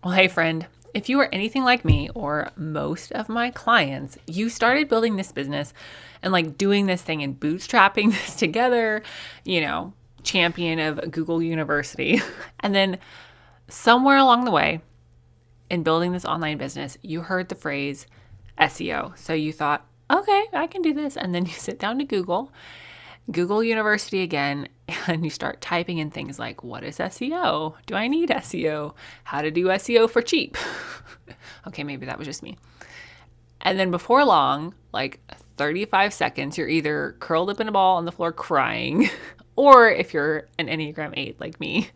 Well, hey friend, if you are anything like me or most of my clients, you started building this business and like doing this thing and bootstrapping this together, you know, champion of Google University. And then somewhere along the way in building this online business, you heard the phrase SEO. So you thought, okay, I can do this. And then you sit down to Google University again, and you start typing in things like, what is SEO? Do I need SEO? How to do SEO for cheap? Okay, maybe that was just me. And then before long, like 35 seconds, you're either curled up in a ball on the floor crying, or if you're an Enneagram 8 like me,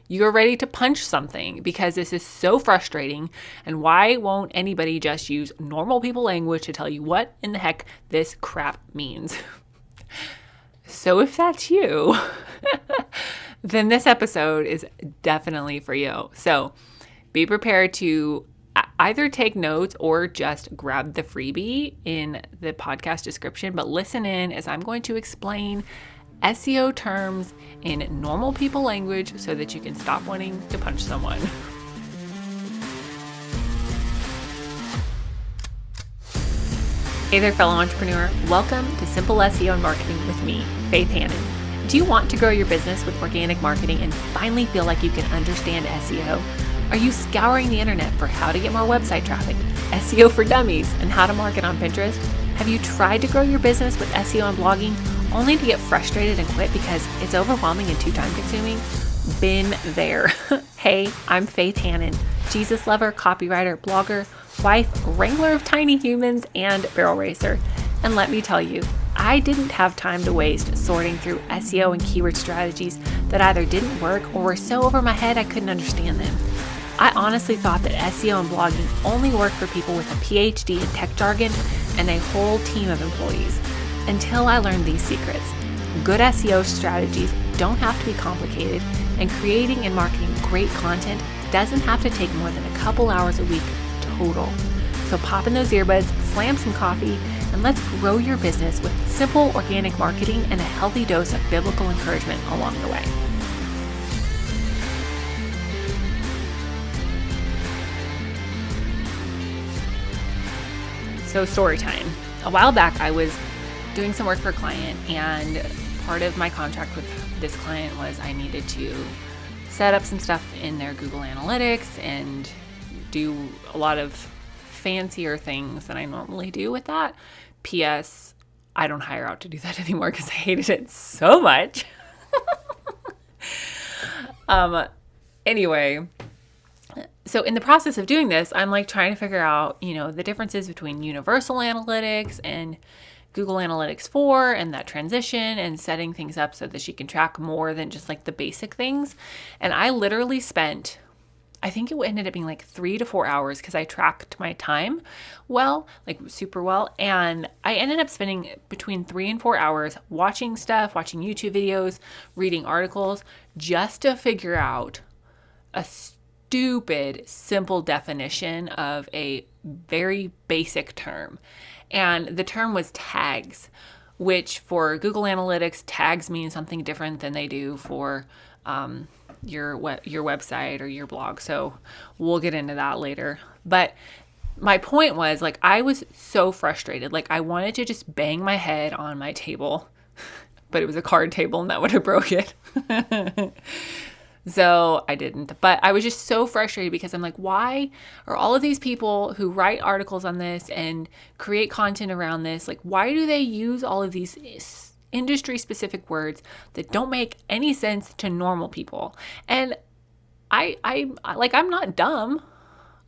you're ready to punch something because this is so frustrating. And why won't anybody just use normal people language to tell you what in the heck this crap means? So if that's you, then this episode is definitely for you. So be prepared to either take notes or just grab the freebie in the podcast description, but listen in as I'm going to explain SEO terms in normal people language so that you can stop wanting to punch someone. Hey there, fellow entrepreneur. Welcome to Simple SEO and Marketing with me, Faith Hannon. Do you want to grow your business with organic marketing and finally feel like you can understand SEO? Are you scouring the internet for how to get more website traffic, SEO for dummies, and how to market on Pinterest? Have you tried to grow your business with SEO and blogging only to get frustrated and quit because it's overwhelming and too time consuming? Been there. Hey, I'm Faith Hannon, Jesus lover, copywriter, blogger, wife, wrangler of tiny humans, and barrel racer. And let me tell you, I didn't have time to waste sorting through SEO and keyword strategies that either didn't work or were so over my head I couldn't understand them. I honestly thought that SEO and blogging only worked for people with a PhD in tech jargon and a whole team of employees, until I learned these secrets. Good SEO strategies don't have to be complicated, and creating and marketing great content doesn't have to take more than a couple hours a week total. So pop in those earbuds, slam some coffee, and let's grow your business with simple organic marketing and a healthy dose of biblical encouragement along the way. So story time. A while back, I was doing some work for a client, and part of my contract with this client was I needed to set up some stuff in their Google Analytics and do a lot of fancier things than I normally do with that. P.S. I don't hire out to do that anymore because I hated it so much. Anyway, so in the process of doing this, I'm like trying to figure out, the differences between Universal Analytics and Google Analytics 4 and that transition and setting things up so that she can track more than just like the basic things. And I literally spent, I think it ended up being like 3 to 4 hours because I tracked my time well, like super well. And I ended up spending between 3 and 4 hours watching stuff, watching YouTube videos, reading articles, just to figure out a stupid, simple definition of a very basic term. And the term was tags, which for Google Analytics, tags mean something different than they do for your website or your blog. So we'll get into that later. But my point was, like, I was so frustrated. Like, I wanted to just bang my head on my table, but it was a card table and that would have broke it. So I didn't, but I was just so frustrated because I'm like, why are all of these people who write articles on this and create content around this, like, why do they use all of these industry specific words that don't make any sense to normal people? And I'm not dumb.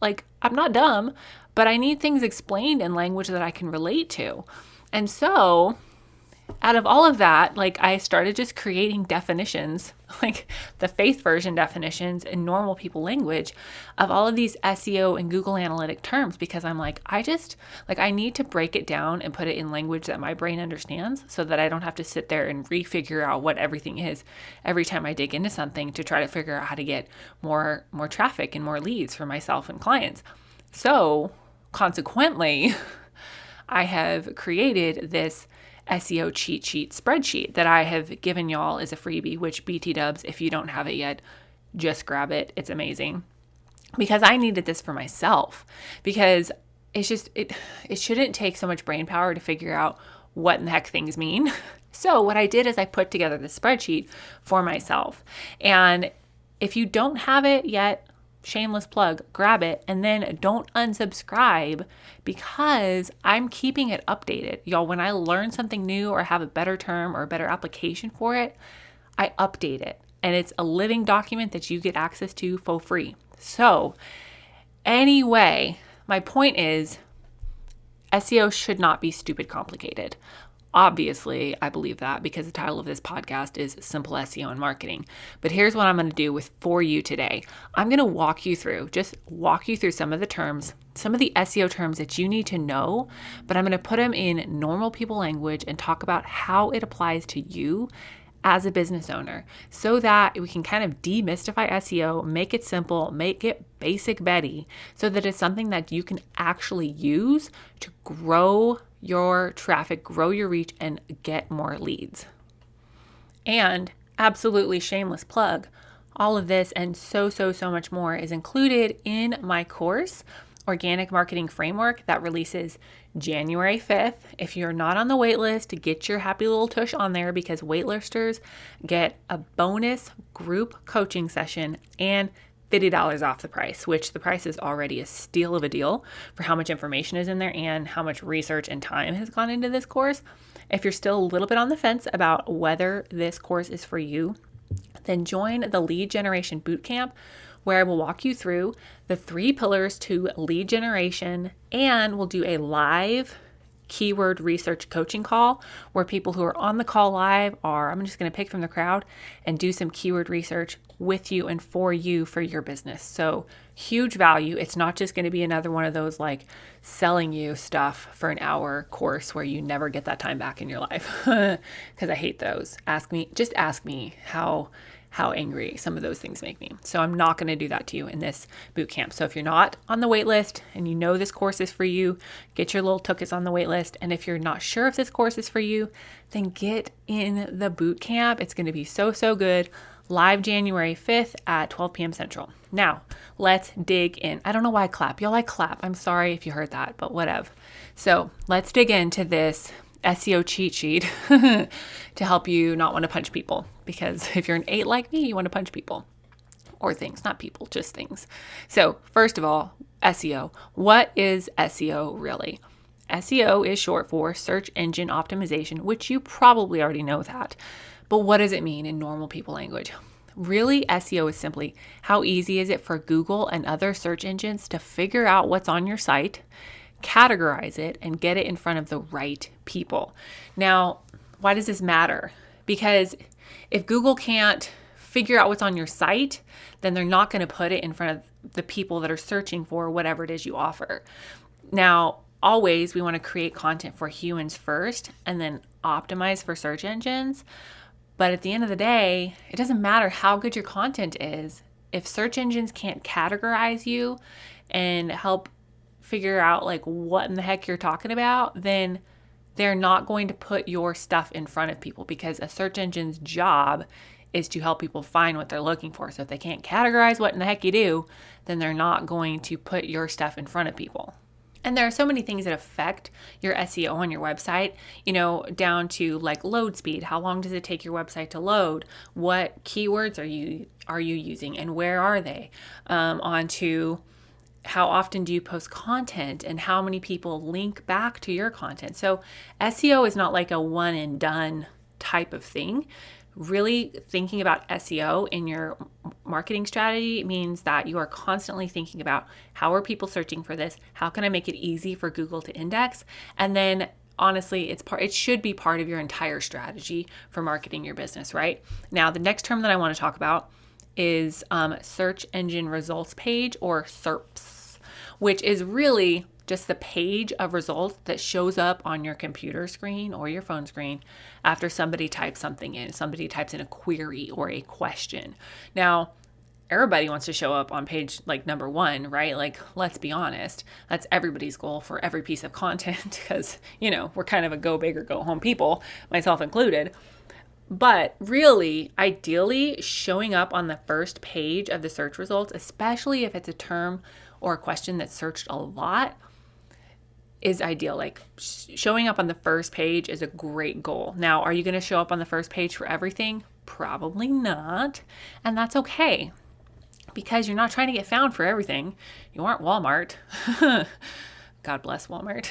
Like, I'm not dumb, but I need things explained in language that I can relate to. And so out of all of that, like, I started just creating definitions, like the Faith version definitions in normal people language of all of these SEO and Google Analytic terms, because I'm like, I need to break it down and put it in language that my brain understands so that I don't have to sit there and refigure out what everything is every time I dig into something to try to figure out how to get more traffic and more leads for myself and clients. So consequently, I have created this SEO cheat sheet spreadsheet that I have given y'all as a freebie, which BT dubs, if you don't have it yet, just grab it. It's amazing. because I needed this for myself, because it shouldn't take so much brain power to figure out what in the heck things mean. So what I did is I put together this spreadsheet for myself. And if you don't have it yet, shameless plug, grab it and then don't unsubscribe, because I'm keeping it updated. Y'all, when I learn something new or have a better term or a better application for it, I update it. And it's a living document that you get access to for free. So anyway, my point is SEO should not be stupid complicated. Obviously, I believe that because the title of this podcast is Simple SEO and Marketing. But here's what I'm going to do for you today. I'm going to walk you through some of the terms, some of the SEO terms that you need to know, but I'm going to put them in normal people language and talk about how it applies to you as a business owner, so that we can kind of demystify SEO, make it simple, make it basic Betty, so that it's something that you can actually use to grow your traffic, grow your reach, and get more leads. And absolutely shameless plug, all of this and so much more is included in my course, Organic Marketing Framework, that releases January 5th. If you're not on the wait list, get your happy little tush on there, because waitlisters get a bonus group coaching session and $50 off the price, which the price is already a steal of a deal for how much information is in there and how much research and time has gone into this course. If you're still a little bit on the fence about whether this course is for you, then join the Lead Generation Bootcamp, where I will walk you through the 3 pillars to lead generation, and we'll do a live keyword research coaching call where people who are on the call live I'm just going to pick from the crowd and do some keyword research with you and for you for your business. So huge value. It's not just going to be another one of those like selling you stuff for an hour course where you never get that time back in your life, because I hate those. Ask me how angry some of those things make me. So I'm not going to do that to you in this boot camp. So if you're not on the wait list and you know this course is for you, get your little tookus on the wait list. And if you're not sure if this course is for you, then get in the boot camp. It's going to be so good. Live January 5th at 12 p.m. Central. Now, let's dig in. I don't know why I clap. Y'all, I clap. I'm sorry if you heard that, but whatever. So let's dig into this SEO cheat sheet to help you not want to punch people, because if you're an 8 like me, you want to punch people or things, not people, just things. So first of all, SEO. What is SEO really? SEO is short for search engine optimization, which you probably already know that. But what does it mean in normal people language? Really, SEO is simply how easy is it for Google and other search engines to figure out what's on your site, categorize it, and get it in front of the right people. Now, why does this matter? Because if Google can't figure out what's on your site, then they're not going to put it in front of the people that are searching for whatever it is you offer. Now, always we want to create content for humans first and then optimize for search engines. But at the end of the day, it doesn't matter how good your content is. If search engines can't categorize you and help figure out like what in the heck you're talking about, then they're not going to put your stuff in front of people, because a search engine's job is to help people find what they're looking for. So if they can't categorize what in the heck you do, then they're not going to put your stuff in front of people. And there are so many things that affect your SEO on your website, down to like load speed. How long does it take your website to load? What keywords are you using and where are they? Onto how often do you post content and how many people link back to your content. So SEO is not like a one and done type of thing. Really thinking about SEO in your marketing strategy means that you are constantly thinking about how are people searching for this? How can I make it easy for Google to index? And then honestly, it should be part of your entire strategy for marketing your business, right? Now, the next term that I want to talk about is search engine results page, or SERPs, which is really just the page of results that shows up on your computer screen or your phone screen after somebody types something in. Somebody types in a query or a question. Now, everybody wants to show up on page like number 1, right? Like, let's be honest. That's everybody's goal for every piece of content, because, we're kind of a go big or go home people, myself included. But really, ideally, showing up on the first page of the search results, especially if it's a term or a question that's searched a lot, is ideal. Like showing up on the first page is a great goal. Now, are you going to show up on the first page for everything? Probably not. And that's okay, because you're not trying to get found for everything. You aren't Walmart. God bless Walmart.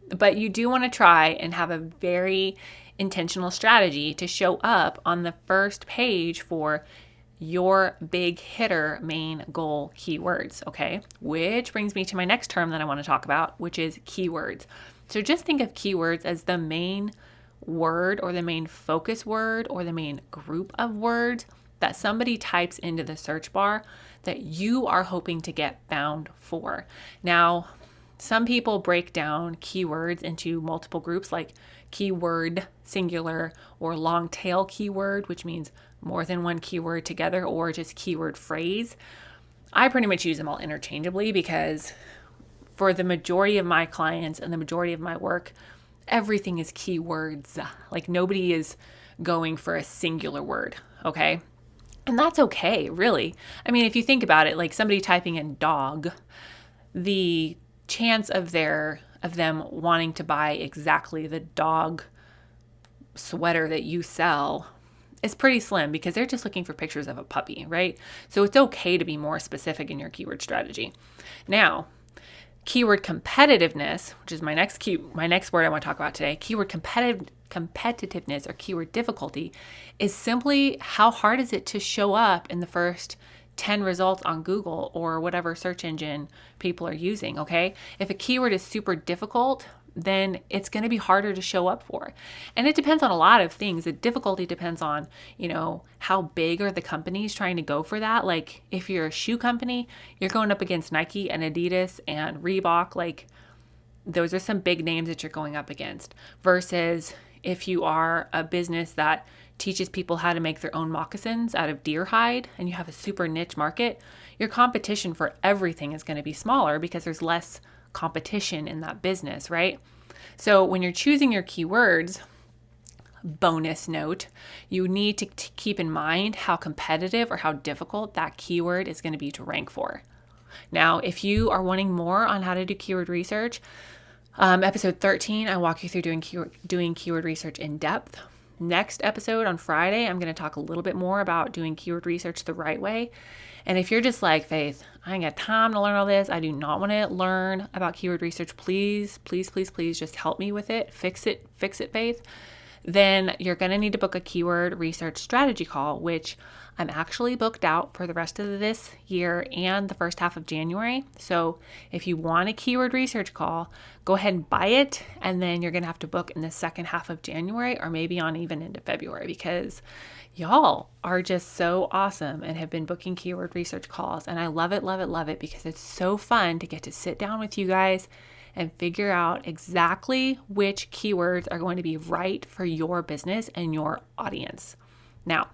But you do want to try and have a very intentional strategy to show up on the first page for your big hitter main goal keywords, okay? Which brings me to my next term that I want to talk about, which is keywords. So just think of keywords as the main word or the main focus word or the main group of words that somebody types into the search bar that you are hoping to get found for. Now, some people break down keywords into multiple groups, like keyword singular or long tail keyword, which means more than one keyword together, or just keyword phrase. I pretty much use them all interchangeably because for the majority of my clients and the majority of my work, everything is keywords. Like nobody is going for a singular word, okay? And that's okay, really. I mean, if you think about it, like somebody typing in dog, the chance of them wanting to buy exactly the dog sweater that you sell is pretty slim because they're just looking for pictures of a puppy, right? So it's okay to be more specific in your keyword strategy. Now, keyword competitiveness, which is my next word I want to talk about today. Keyword competitiveness or keyword difficulty is simply how hard is it to show up in the first 10 results on Google or whatever search engine people are using, okay? If a keyword is super difficult, then it's going to be harder to show up for. And it depends on a lot of things. The difficulty depends on, how big are the companies trying to go for that? Like if you're a shoe company, you're going up against Nike and Adidas and Reebok. Like those are some big names that you're going up against, versus if you are a business that teaches people how to make their own moccasins out of deer hide and you have a super niche market, your competition for everything is going to be smaller because there's less competition in that business, right? So when you're choosing your keywords, bonus note, you need to keep in mind how competitive or how difficult that keyword is going to be to rank for. Now, if you are wanting more on how to do keyword research, episode 13, I walk you through doing keyword research in depth. Next episode on Friday, I'm going to talk a little bit more about doing keyword research the right way. And if you're just like, Faith, I ain't got time to learn all this, I do not want to learn about keyword research, please just help me with it, fix it, Faith, then you're going to need to book a keyword research strategy call, which I'm actually booked out for the rest of this year and the first half of January. So if you want a keyword research call, go ahead and buy it. And then you're going to have to book in the second half of January or maybe on even into February, because y'all are just so awesome and have been booking keyword research calls. And I love it because it's so fun to get to sit down with you guys and figure out exactly which keywords are going to be right for your business and your audience. Now,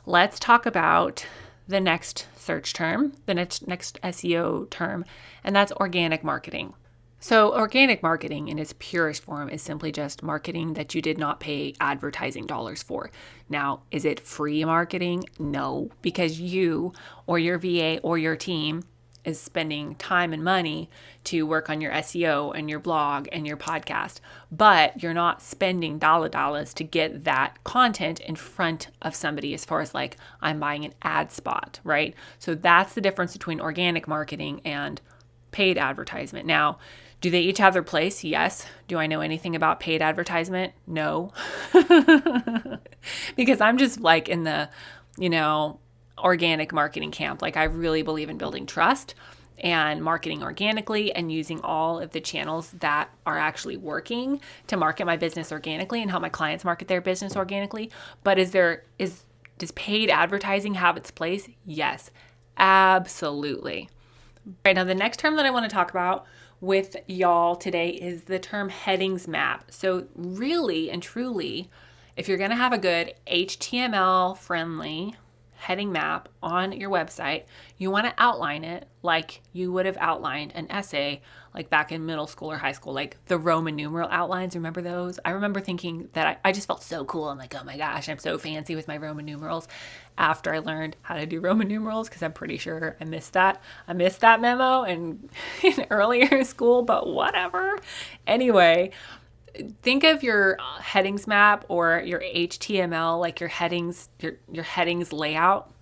let's talk about the next search term, the next SEO term, and that's organic marketing. So organic marketing in its purest form is simply just marketing that you did not pay advertising dollars for. Now, is it free marketing? No, because you or your VA or your team is spending time and money to work on your SEO and your blog and your podcast, but you're not spending dollars to get that content in front of somebody as far as like I'm buying an ad spot, right? So that's the difference between organic marketing and paid advertisement. Now, do they each have their place? Yes. Do I know anything about paid advertisement? No. Because I'm just like in the, organic marketing camp. Like I really believe in building trust and marketing organically and using all of the channels that are actually working to market my business organically and help my clients market their business organically. But does paid advertising have its place? Yes, absolutely. Right, now the next term that I want to talk about with y'all today is the term headings map. So really and truly, if you're going to have a good HTML friendly heading map on your website, you want to outline it like you would have outlined an essay like back in middle school or high school, like the Roman numeral outlines. Remember those? I remember thinking that I just felt so cool. I'm like, oh my gosh, I'm so fancy with my Roman numerals after I learned how to do Roman numerals, because I'm pretty sure I missed that. I missed that memo in earlier school, but whatever. Anyway, think of your headings map or your HTML, like your headings layout.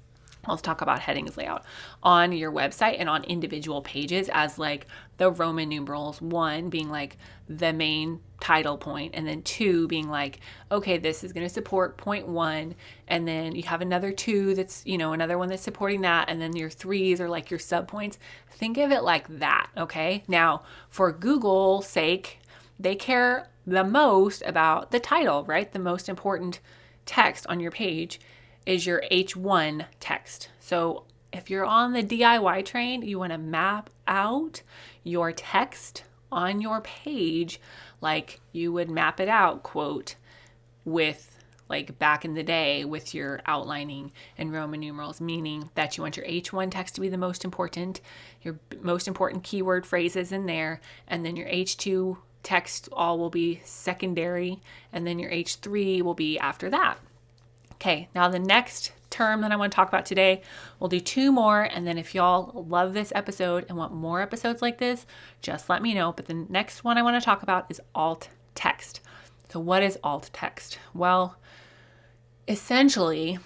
Let's talk about headings layout on your website and on individual pages as like the Roman numerals, 1 being like the main title point, and then 2 being like, okay, this is going to support point 1, and then you have another 2 that's, another one that's supporting that, and then your 3s are like your subpoints. Think of it like that, okay? Now, for Google's sake, they care the most about the title, right? The most important text on your page is your H1 text. So if you're on the DIY train, you want to map out your text on your page like you would map it out, quote, with like back in the day with your outlining and Roman numerals, meaning that you want your H1 text to be the most important, your most important keyword phrases in there, and then your H2 text all will be secondary, and then your H3 will be after that. Okay, now the next term that I want to talk about today, we'll do 2 more, and then if y'all love this episode and want more episodes like this, just let me know. But the next one I want to talk about is alt text. So what is alt text? Well, essentially,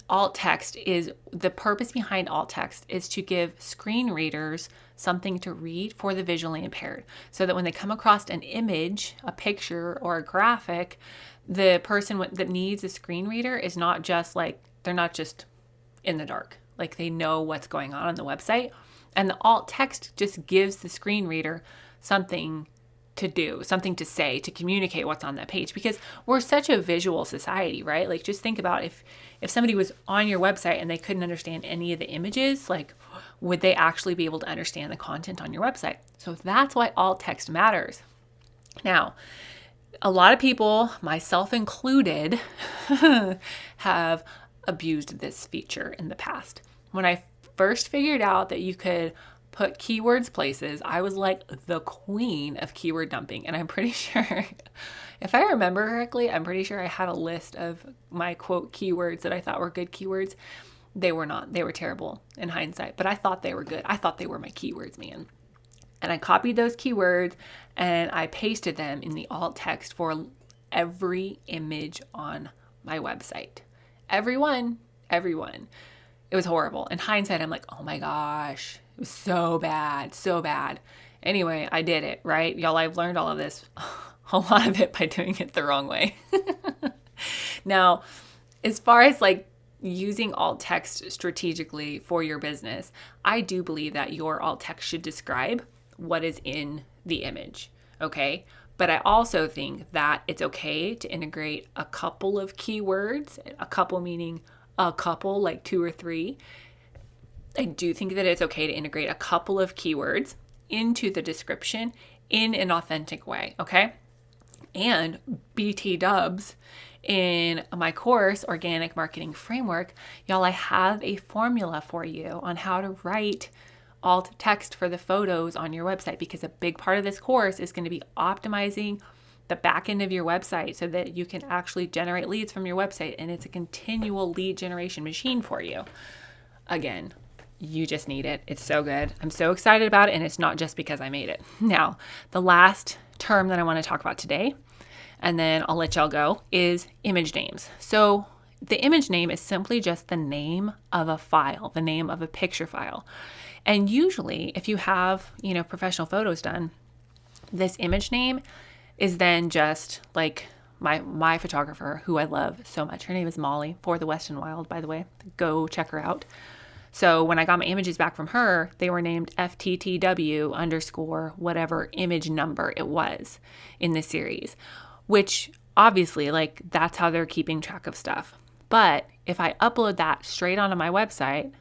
alt text is, the purpose behind alt text is to give screen readers something to read for the visually impaired, so that when they come across an image, a picture, or a graphic, the person that needs a screen reader is not just like, they're not just in the dark. Like, they know what's going on the website. And the alt text just gives the screen reader something to do, something to say, to communicate what's on that page, because we're such a visual society, right? Like, just think about if somebody was on your website and they couldn't understand any of the images, like, would they actually be able to understand the content on your website? So that's why alt text matters. Now, a lot of people, myself included, have abused this feature in the past. When I first figured out that you could put keywords places, I was like the queen of keyword dumping. And I'm pretty sure, if I remember correctly, I'm pretty sure I had a list of my quote keywords that I thought were good keywords. They were not. They were terrible in hindsight, but I thought they were good. I thought they were my keywords, man. And I copied those keywords and I pasted them in the alt text for every image on my website. Everyone. It was horrible. In hindsight, I'm like, oh my gosh, it was so bad, so bad. Anyway, I did it, right? Y'all, I've learned all of this, a lot of it by doing it the wrong way. Now, as far as like using alt text strategically for your business, I do believe that your alt text should describe what is in the image, okay? But I also think that it's okay to integrate a couple of keywords, a couple meaning a couple, like 2 or 3. I do think that it's okay to integrate a couple of keywords into the description in an authentic way, okay? And BT dubs, in my course, Organic Marketing Framework, y'all, I have a formula for you on how to write alt text for the photos on your website, because a big part of this course is going to be optimizing the back end of your website so that you can actually generate leads from your website, and it's a continual lead generation machine for you. Again, you just need it. It's so good. I'm so excited about it, and it's not just because I made it. Now, the last term that I want to talk about today, and then I'll let y'all go, is image names. So the image name is simply just the name of a file, the name of a picture file. And usually, if you have, professional photos done, this image name is then just like my photographer, who I love so much. Her name is Molly, for the West and Wild, by the way. Go check her out. So when I got my images back from her, they were named FTTW _ whatever image number it was in this series, which obviously, like, that's how they're keeping track of stuff. But if I upload that straight onto my website,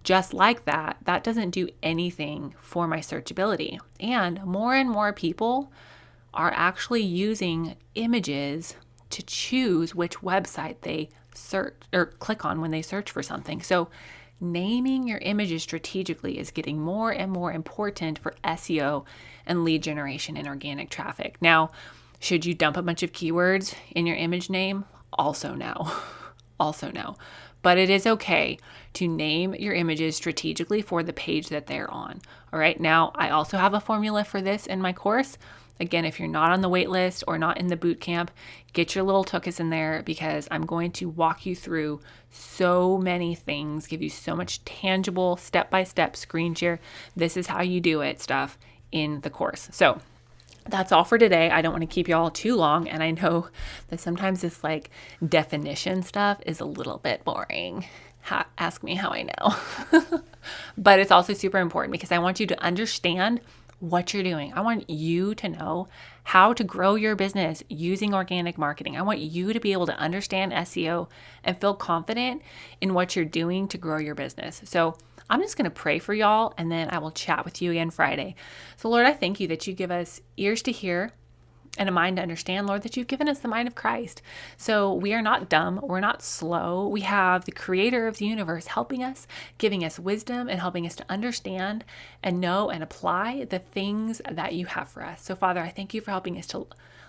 just like that, that doesn't do anything for my searchability. And more people are actually using images to choose which website they search or click on when they search for something. So naming your images strategically is getting more and more important for SEO and lead generation and organic traffic. Now, should you dump a bunch of keywords in your image name? Also no. Also no. But it is okay to name your images strategically for the page that they're on. All right. Now, I also have a formula for this in my course. Again, if you're not on the wait list or not in the boot camp, get your little tookus in there because I'm going to walk you through so many things, give you so much tangible step-by-step screen share. This is how you do it stuff in the course. So that's all for today. I don't want to keep y'all too long. And I know that sometimes this like definition stuff is a little bit boring. Ask me how I know. But it's also super important because I want you to understand what you're doing. I want you to know how to grow your business using organic marketing. I want you to be able to understand SEO and feel confident in what you're doing to grow your business. So I'm just going to pray for y'all and then I will chat with you again Friday. So Lord, I thank you that you give us ears to hear and a mind to understand, Lord, that you've given us the mind of Christ. So we are not dumb. We're not slow. We have the creator of the universe helping us, giving us wisdom and helping us to understand and know and apply the things that you have for us. So Father, I thank you for helping us to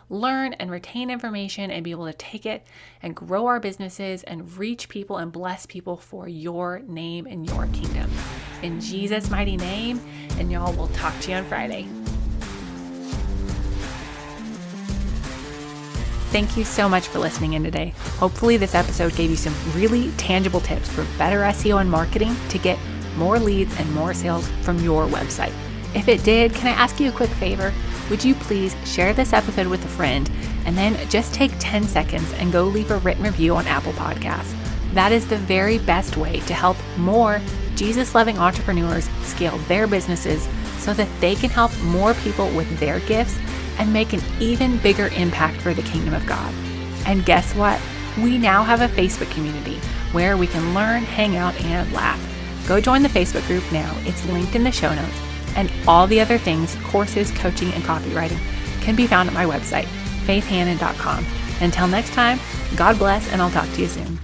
learn and retain information and be able to take it and grow our businesses and reach people and bless people for your name and your kingdom. In Jesus' mighty name, and y'all, will talk to you on Friday. Thank you so much for listening in today. Hopefully this episode gave you some really tangible tips for better SEO and marketing to get more leads and more sales from your website. If it did, can I ask you a quick favor? Would you please share this episode with a friend and then just take 10 seconds and go leave a written review on Apple Podcasts. That is the very best way to help more Jesus-loving entrepreneurs scale their businesses so that they can help more people with their gifts and make an even bigger impact for the kingdom of God. And guess what? We now have a Facebook community where we can learn, hang out, and laugh. Go join the Facebook group now. It's linked in the show notes. And all the other things, courses, coaching, and copywriting can be found at my website, faithhannon.com. Until next time, God bless, and I'll talk to you soon.